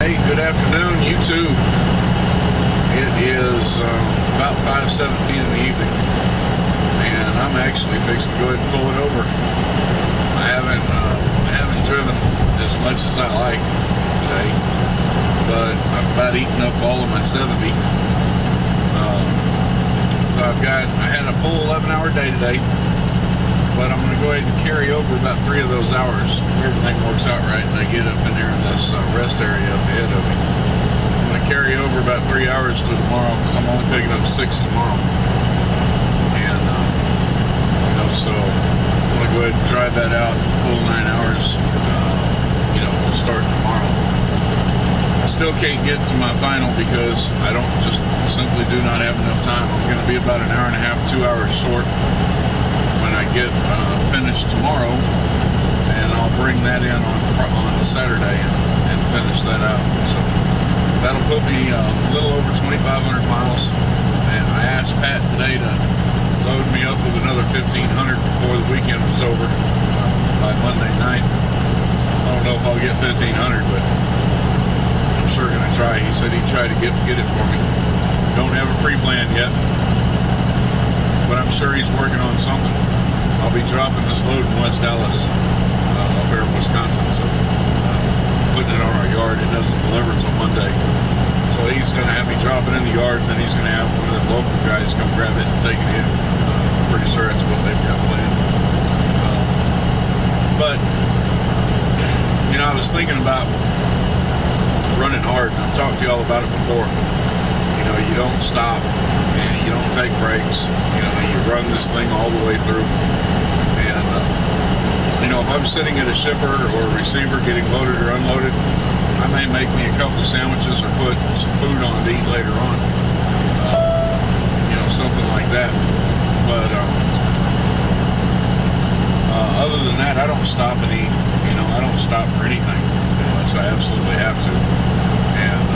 Hey, good afternoon, YouTube. It is about 5:17 in the evening, and I'm actually fixing to go ahead and pull it over. I haven't driven as much as I like today, but I've about eaten up all of my 70. So I had a full 11-hour day today, but I'm going to go ahead and carry over about 3 of those hours if everything works out right and I get up in there in this rest area up ahead of me. I'm going to carry over about 3 hours to tomorrow because I'm only picking up 6 tomorrow. And, so I'm going to go ahead and drive that out full 9 hours, starting tomorrow. I still can't get to my final because I simply do not have enough time. I'm going to be about an hour and a half, 2 hours short when I get finished tomorrow, and I'll bring that in on Saturday and finish that out. So that'll put me a little over 2,500 miles, and I asked Pat today to load me up with another 1,500 before the weekend was over by Monday night. I don't know if I'll get 1,500, but I'm sure going to try. He said he'd try to get it for me. Don't have a pre-plan yet, but I'm sure he's working on something. I'll be dropping this load in West Dallas, up here in Wisconsin, so putting it on our yard. It doesn't deliver until Monday. So he's going to have me drop it in the yard, and then he's going to have one of the local guys come grab it and take it in. I'm pretty sure that's what they've got planned. But, I was thinking about running hard, and I've talked to y'all about it before. You don't stop, and you don't take breaks. You run this thing all the way through. And, if I'm sitting at a shipper or a receiver getting loaded or unloaded, I may make me a couple of sandwiches or put some food on to eat later on. Something like that. But, other than that, I don't stop and eat. I don't stop for anything unless I absolutely have to. And,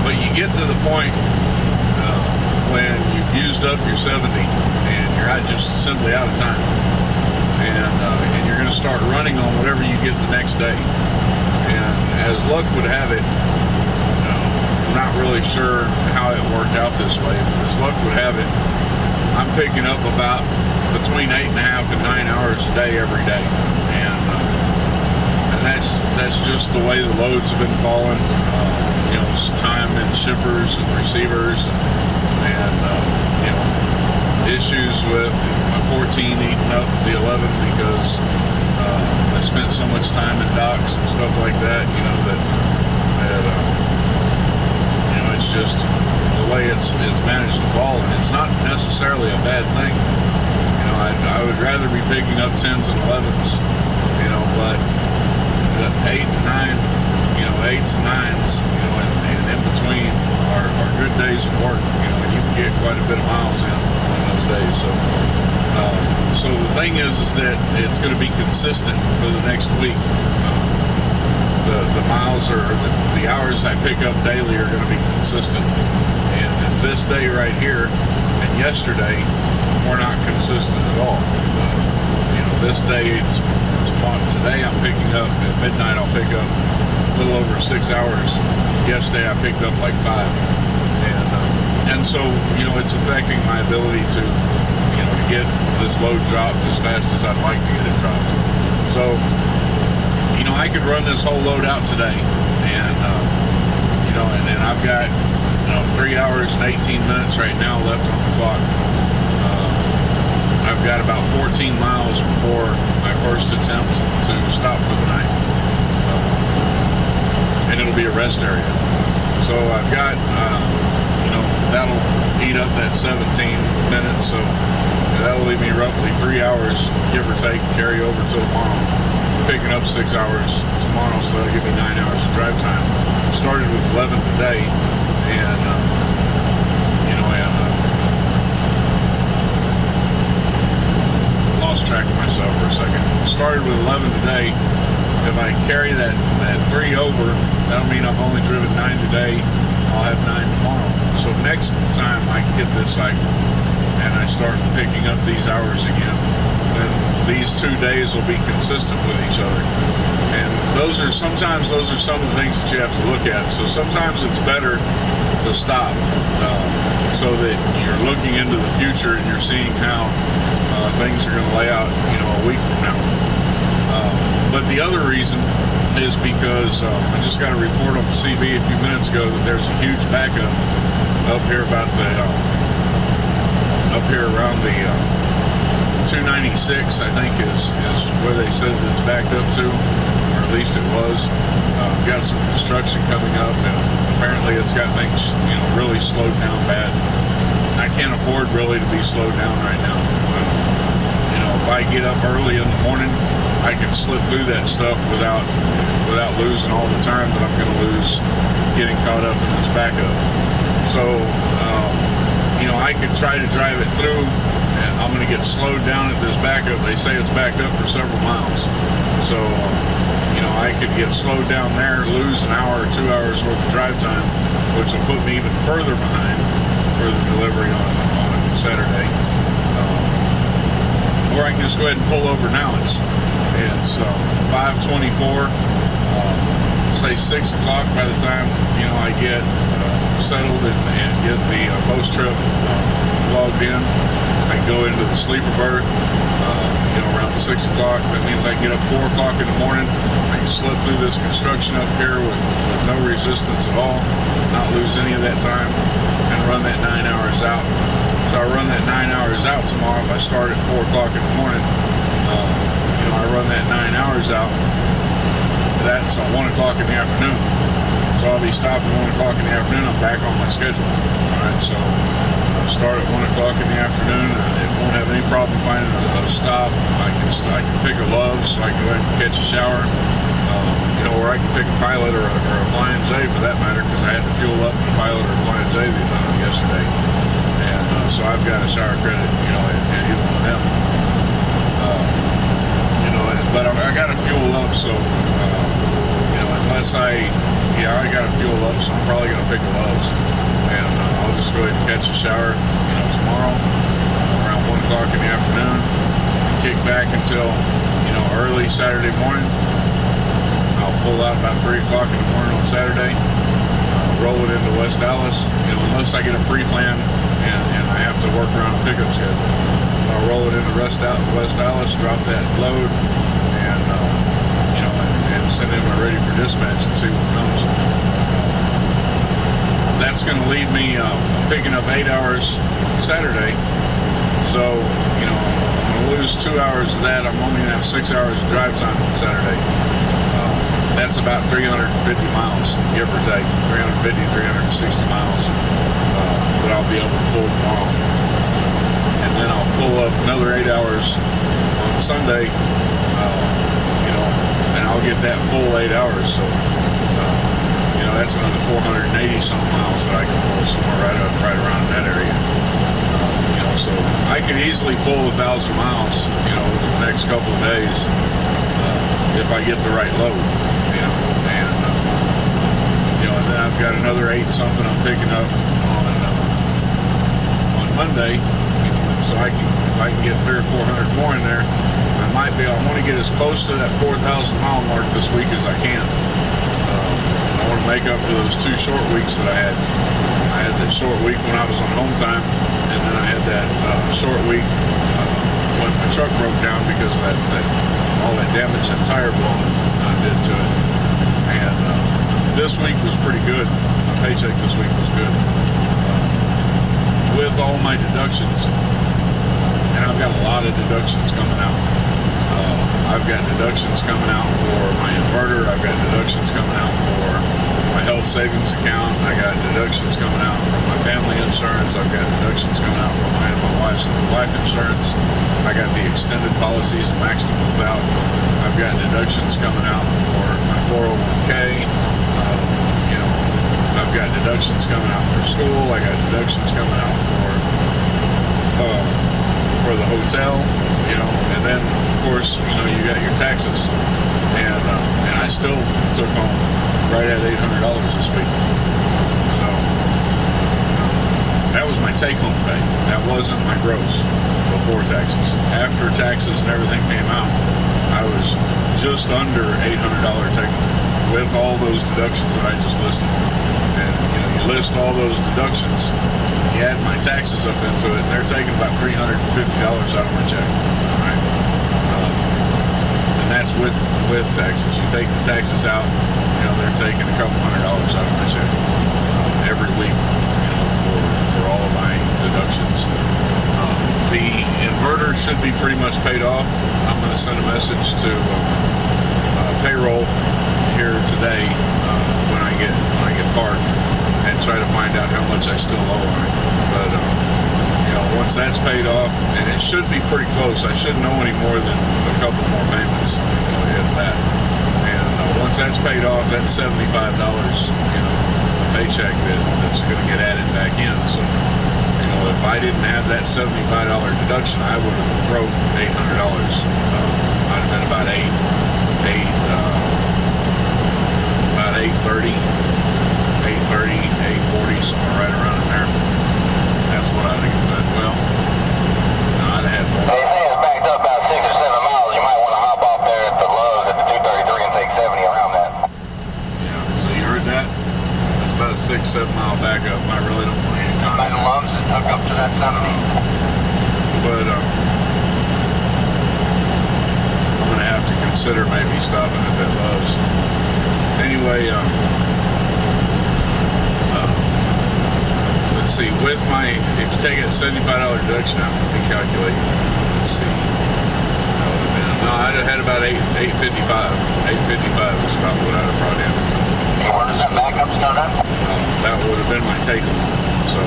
but you get to the point when you've used up your 70 and you're just simply out of time, and you're going to start running on whatever you get the next day. And as luck would have it, I'm not really sure how it worked out this way, but as luck would have it, I'm picking up about between 8.5 and 9 hours a day every day, and that's just the way the loads have been falling. It's time and shippers and receivers, and issues with my 14 eating up the 11 because I spent so much time in docks and stuff like that. It's just the way it's managed to fall, and it's not necessarily a bad thing. I would rather be picking up 10s and 11s, but the 8 and 9, 8s and 9s, and in between are good days of work, and you can get quite a bit of miles in on those days. So the thing is that it's going to be consistent for the next week. The miles or the hours I pick up daily are going to be consistent, and this day right here and yesterday were not consistent at all. This day, today I'm picking up at midnight. I'll pick up a little over 6 hours. Yesterday I picked up like 5, and so it's affecting my ability to to get this load dropped as fast as I'd like to get it dropped. So I could run this whole load out today, and and I've got 3 hours and 18 minutes right now left on the clock. I've got about 14 miles before my first attempt to stop for the night, and it'll be a rest area. So I've got that'll eat up that 17 minutes, so that'll leave me roughly 3 hours, give or take, carry over till tomorrow. Picking up 6 hours tomorrow, so that'll give me 9 hours of drive time. Started with 11 today, and lost track of myself for a second. Started with 11 today. If I carry that 3 over, that'll mean I've only driven 9 today. I'll have 9 tomorrow. So next time I hit this cycle and I start picking up these hours again, then these 2 days will be consistent with each other. And sometimes those are some of the things that you have to look at. So sometimes it's better to stop, so that you're looking into the future and you're seeing how things are going to lay out, a week from now. But the other reason is because I just got a report on the CB a few minutes ago that there's a huge backup up here around the 296, I think is where they said that it's backed up to, or at least it was. Got some construction coming up, and apparently it's got things, really slowed down bad. I can't afford really to be slowed down right now. If I get up early in the morning, I can slip through that stuff without losing all the time that I'm going to lose getting caught up in this backup. So, I could try to drive it through, and I'm going to get slowed down at this backup. They say it's backed up for several miles. So, I could get slowed down there, lose an hour or 2 hours worth of drive time, which will put me even further behind for the delivery on Saturday. Or I can just go ahead and pull over now. It's 5:24. Say 6 o'clock by the time I get settled and get the post trip logged in. I can go into the sleeper berth around 6 o'clock. That means I can get up 4 o'clock in the morning. I can slip through this construction up here with no resistance at all, not lose any of that time, and run that 9 hours out. So I run that 9 hours out tomorrow. If I start at 4 o'clock in the morning, I run that 9 hours out. That's 1 o'clock in the afternoon. So I'll be stopping 1 o'clock in the afternoon. I'm back on my schedule. All right, so I'll start at 1 o'clock in the afternoon. It won't have any problem finding a stop. I can pick a Love's, so I can go ahead and catch a shower. Or I can pick a Pilot or a Flying J for that matter, because I had to fuel up in a Pilot or a Flying J yesterday. And so I've got a shower credit, at either one of them. But I got to fuel up, so unless I got to fuel up, so I'm probably going to pick a Love's, and I'll just go ahead and catch a shower, tomorrow around 1 o'clock in the afternoon, and kick back until early Saturday morning. I'll pull out about 3 o'clock in the morning on Saturday, roll it into West Dallas, unless I get a pre-plan and I have to work around a pickup schedule. I'll roll it into West Dallas, drop that load, and send in my ready for dispatch and see what comes. That's going to leave me picking up 8 hours on Saturday. So, I'm going to lose 2 hours of that. I'm only going to have 6 hours of drive time on Saturday. That's about 350 miles, give or take, 350, 360 miles that I'll be able to pull tomorrow. And then I'll pull up another 8 hours on Sunday, and I'll get that full 8 hours. So, that's another 480 something miles that I can pull somewhere right around in that area. So I could easily pull 1,000 miles, over the next couple of days if I get the right load, and then I've got another 8 something I'm picking up on Monday. So if I can get 300 or 400 more in there, I want to get as close to that 4,000 mile mark this week as I can. I want to make up for those 2 short weeks that I had. I had that short week when I was on home time, and then I had that short week when my truck broke down because of all that damage that tire blowing did to it. And this week was pretty good. My paycheck this week was good. With all my deductions, and I've got a lot of deductions coming out. I've got deductions coming out for my inverter. I've got deductions coming out for my health savings account. I got deductions coming out for my family insurance. I've got deductions coming out for my wife's life insurance. I got the extended policies and maxed them both out. I've got deductions coming out for my 401k. I've got deductions coming out for school. I got deductions coming out for the hotel, and then of course, you got your taxes, and I still took home right at $800 this week. So that was my take-home pay. That wasn't my gross before taxes. After taxes and everything came out, I was just under $800 take home with all those deductions that I just listed. And you know, you list all those deductions, you add my taxes up into it, and they're taking about $350 out of my check. All right, and that's with taxes. You take the taxes out, you know, they're taking a couple $100 out of my check every week, you know, for all of my deductions. The inverter should be pretty much paid off. I'm going to send a message to payroll here today when I get parked, and try to find out how much I still owe on it. But you know, once that's paid off, and it should be pretty close. I shouldn't owe any more than a couple more payments, you know, if that. And once that's paid off, that's $75, you know, a paycheck that's going to get added back in. So, you know, if I didn't have that $75 deduction, I would have broke $800. I'd have been about about 830, 840, somewhere right around in there. That's what I'd have done. Well, no, I'd have had more. Hey, it's backed up about 6 or 7 miles. You might want to hop off there at the Lowe's at the 233 and take 70 around that. Yeah, so you heard that? That's about a 6-7 mile backup. I really don't want to get caught. By the Lowe's that hook up to that 70. But I'm going to have to consider maybe stopping at that Lowe's. Anyway, let's see, with my, if you take a $75 deduction out, let me calculate. Let's see. No, I'd have had about 855. 855 is about what I'd have brought in. Where does that backup start at? That would have been my take home. So,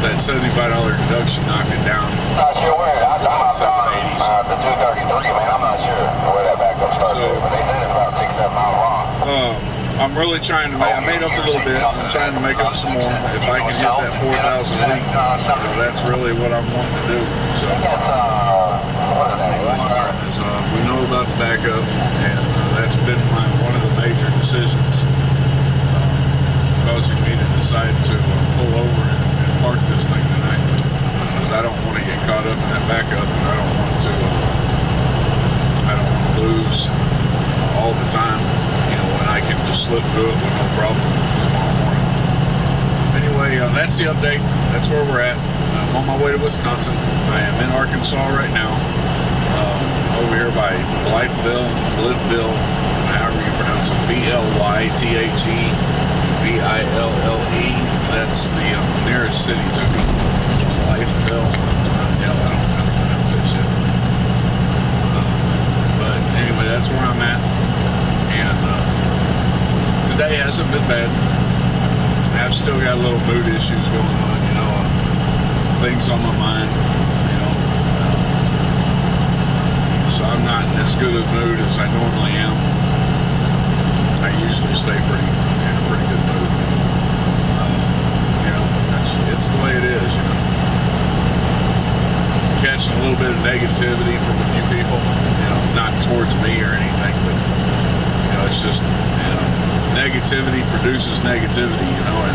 that $75 deduction knocked it down. Not sure where. I'm about 780. The 233, man. I'm not sure where that backup starts at, but they said it's about 6-7 miles long. I'm really trying to make, I made up a little bit. I'm trying to make up some more. If I can hit that 4,000 a week, that's really what I'm wanting to do. So, anyway, turn this off. We know about the backup, and that's been one of the major decisions causing me to decide to pull over and park this thing tonight, because I don't want to get caught up in that backup, and I don't want to lose all the time, you know, when I can just slip through it with no problem tomorrow morning. Anyway, that's the update. That's where we're at. I'm on my way to Wisconsin. I am in Arkansas right now, over here by Blytheville, however you pronounce it, Blytheville. That's the nearest city to me. Blytheville. Hell, I don't know how to pronounce that shit. But anyway, that's where I'm at. And today hasn't been bad. I've still got little mood issues going on, you know, things on my mind, you know. So I'm not in as good a mood as I normally am. I usually stay in a pretty good mood. You know, it's the way it is, you know. Catching a little bit of negativity from a few people, you know, not towards me or anything, but, you know, it's just, you know, negativity produces negativity, you know, and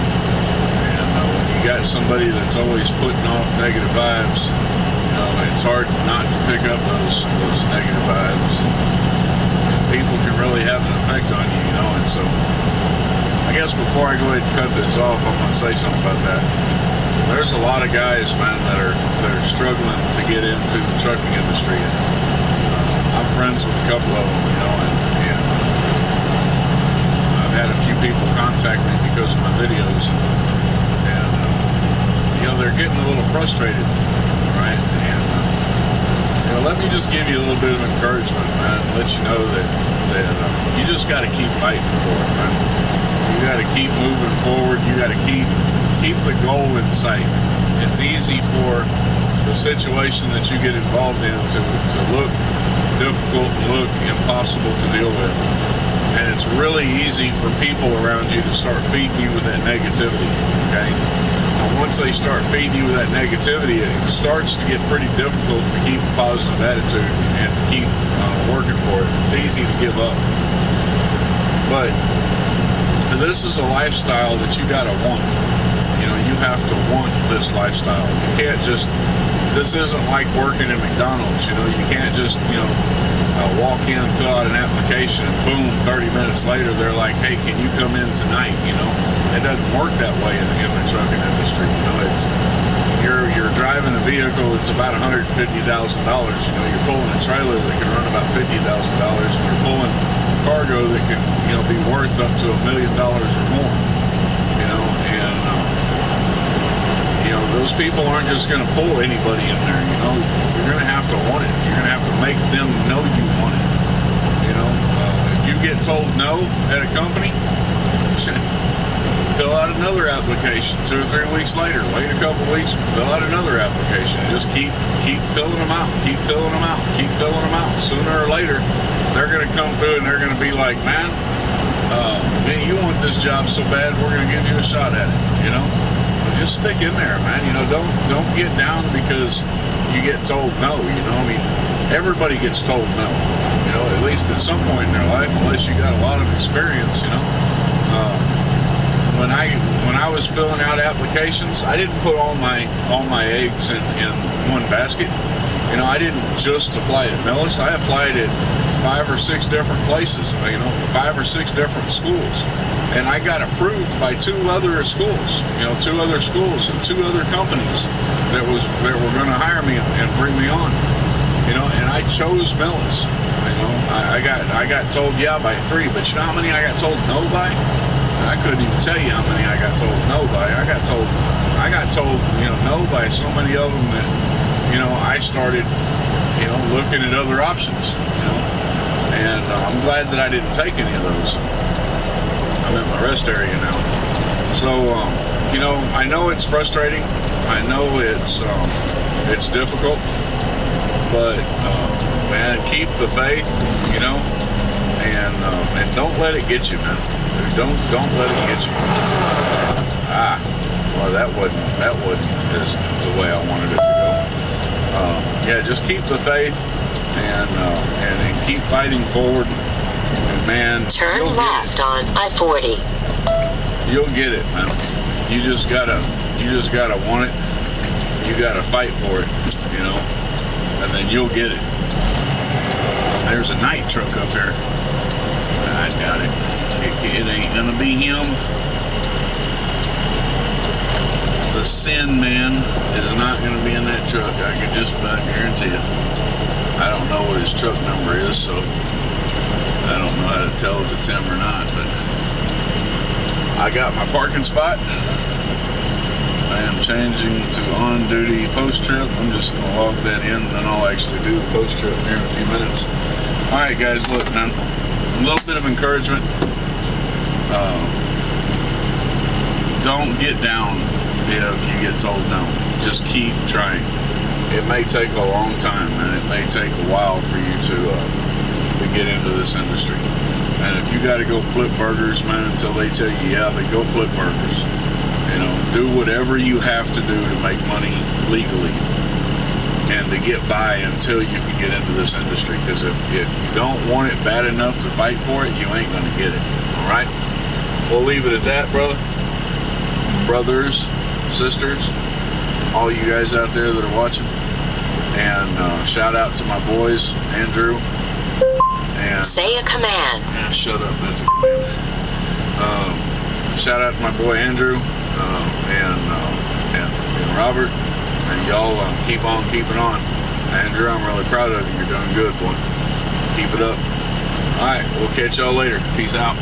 when you got somebody that's always putting off negative vibes, you know, it's hard not to pick up those negative vibes. People can really have an effect on you, you know, and so I guess before I go ahead and cut this off, I'm going to say something about that. There's a lot of guys, man, that are struggling to get into the trucking industry. I'm friends with a couple of them, you know, and I've had a few people contact me because of my videos, and you know, they're getting a little frustrated, right? And you know, let me just give you a little bit of encouragement, man, and let you know that you just got to keep fighting for it, man. You got to keep moving forward. You got to keep the goal in sight. It's easy for the situation that you get involved in to look difficult, look impossible to deal with. And it's really easy for people around you to start feeding you with that negativity, okay? And once they start feeding you with that negativity, it starts to get pretty difficult to keep a positive attitude and keep working for it. It's easy to give up. But this is a lifestyle that you gotta want. You know, you have to want this lifestyle. You can't just this isn't like working in McDonald's. You know, you can't just, you know, walk in, fill out an application, and boom, 30 minutes later they're like, hey, can you come in tonight? You know, it doesn't work that way in the trucking industry. You know, it's you're driving a vehicle that's about $150,000. You know, you're pulling a trailer that can run about $50,000, and you're pulling cargo that can, you know, be worth up to $1 million or more. You know, and you know, those people aren't just going to pull anybody in there. You know, you're going to have to want it. You're going to have to make them know you want it. You know, if you get told no at a company, shit, fill out another application 2 or 3 weeks later. Wait a couple weeks, fill out another application. Just keep filling them out. Keep filling them out. Keep filling them out. Sooner or later, they're going to come through and they're going to be like, man, you want this job so bad, we're going to give you a shot at it. You know, but just stick in there, man. You know, don't get down because you get told no. You know, I mean, everybody gets told no. You know, at least at some point in their life, unless you got a lot of experience. You know. When I was filling out applications, I didn't put all my eggs in one basket. You know, I didn't just apply at Millis. I applied at 5 or 6 different places. You know, 5 or 6 different schools, and I got approved by 2 other schools. You know, 2 other schools and 2 other companies that were going to hire me and bring me on. You know, and I chose Millis. You know, I got told yeah by 3, but you know how many I got told no by? I couldn't even tell you how many I got told no by. I got told, you know, no by so many of them that, you know, I started, you know, looking at other options, you know, and I'm glad that I didn't take any of those. I'm in my rest area now. So, you know, I know it's frustrating. I know it's difficult, but, man, keep the faith, you know, and don't let it get you, man. Don't let it get you. Well, that wasn't as the way I wanted it to go. Yeah, just keep the faith and keep fighting forward. And man, turn left on I-40. You'll get it, man. You just gotta want it. You gotta fight for it, you know, and then you'll get it. There's a night truck up here. I doubt it. It ain't gonna be him. The Sin Man is not gonna be in that truck. I can just about guarantee it. I don't know what his truck number is, so I don't know how to tell if it's him or not, but I got my parking spot. I am changing to on-duty post-trip. I'm just gonna log that in, and then I'll actually do the post-trip here in a few minutes. Alright guys, look, man, a little bit of encouragement. Don't get down if you get told no. Just keep trying. It may take a long time, and it may take a while for you to get into this industry. And if you got to go flip burgers, man, until they tell you, yeah, then go flip burgers. You know, do whatever you have to do to make money legally and to get by until you can get into this industry. Because if you don't want it bad enough to fight for it, you ain't going to get it. All right? We'll leave it at that, brothers, sisters, all you guys out there that are watching. And shout out to my boys, Andrew. And say a command. Yeah, shut up. That's a command. Shout out to my boy Andrew and Robert. And y'all keep on keeping on. Andrew, I'm really proud of you. You're doing good, boy. Keep it up. All right, we'll catch y'all later. Peace out.